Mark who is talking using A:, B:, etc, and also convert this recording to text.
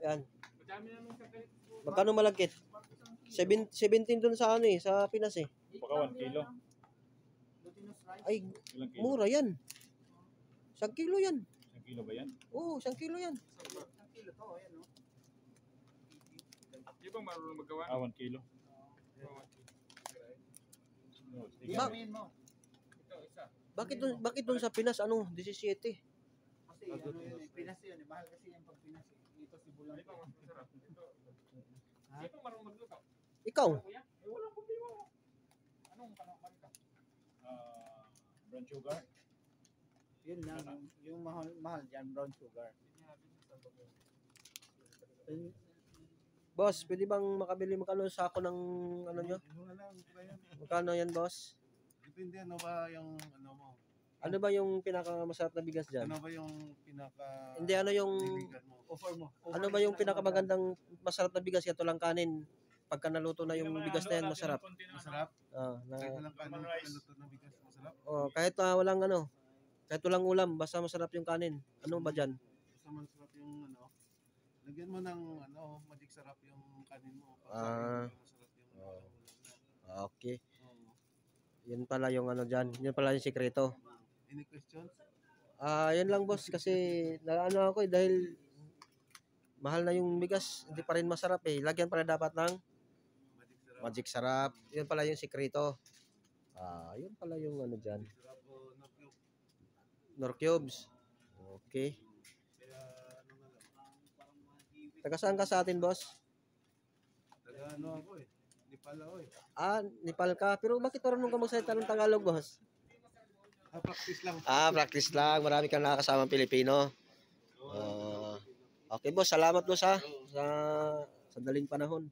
A: Yan. Magkano malagkit? 17 dun sa ano eh, sa Pinas eh.
B: Baka 1 kilo.
A: Ay,
B: Ilang kilo?
A: mura yan. 1 kilo yan.
B: 1 kilo ba yan?
A: Oo, 1 kilo yan.
C: 1 kilo to, ayan o.
D: Di ba marunong magawa?
B: 1 kilo.
C: Sabihin mo.
D: Ito, isa.
A: Bakit dun sa Pinas, ano, 17?
C: Kasi ano yun eh, Pinas yun eh. Mahal kasi yan pag Pinas eh. Dito si Bulang.
D: Di ba mas masarap? Ito.
C: Ha?
D: Di ba marunong magluto?
A: Ikaw?
D: Kuya? Eh, walang problema. Anong panakman ka?
B: Brown sugar.
C: Yun lang. Yung mahal dyan, brown sugar.
A: Boss, pwede bang makabili magkano sako ng ano nyo? Magkano yan, boss?
E: Depende ano ba yung ano mo.
A: Ano ba yung pinakamasarap na bigas dyan?
E: Ano ba yung pinaka
A: Hindi, ano yung...
E: niligan mo?
C: Offer mo.
A: Ano ba yung pinakamagandang masarap na bigas? Ito lang kanin. Pagka naluto na yung bigas na yan, masarap.
E: Masarap?
A: Na,
E: Kahit walang kanin, kaluto na bigas, masarap?
A: oh, kahit walang ano, kahit walang ulam, basta masarap yung kanin. Ano ba dyan?
E: Basta masarap yung ano. Lagyan mo ng ano, magic sarap yung kanin mo.
A: Ah.
E: Masarap yung ulam na.
A: Okay.
E: Oo.
A: Yun pala yung ano dyan. Yun pala yung sikreto.
E: Any questions?
A: Yun lang boss kasi naano ako dahil mahal na yung bigas, hindi pa rin masarap eh. Lagyan pala dapat ng
E: Magic sarap.
A: magic sarap. Yun pala yung sikreto. Yun pala yung ano dyan.
E: Magic sarap o no cube.
A: Nor cubes. Okay.
E: Kaya ano na lang.
A: Taga saan ka sa atin boss?
E: Taga ano ako eh. Nepal ako eh.
A: Nepal ka. Pero bakit marunong ka magsalita ng Tagalog boss?
E: Practice lang.
A: Practice lang. Marami kang nakakasamang Pilipino. Okay boss, salamat boss ha. Sa daling panahon.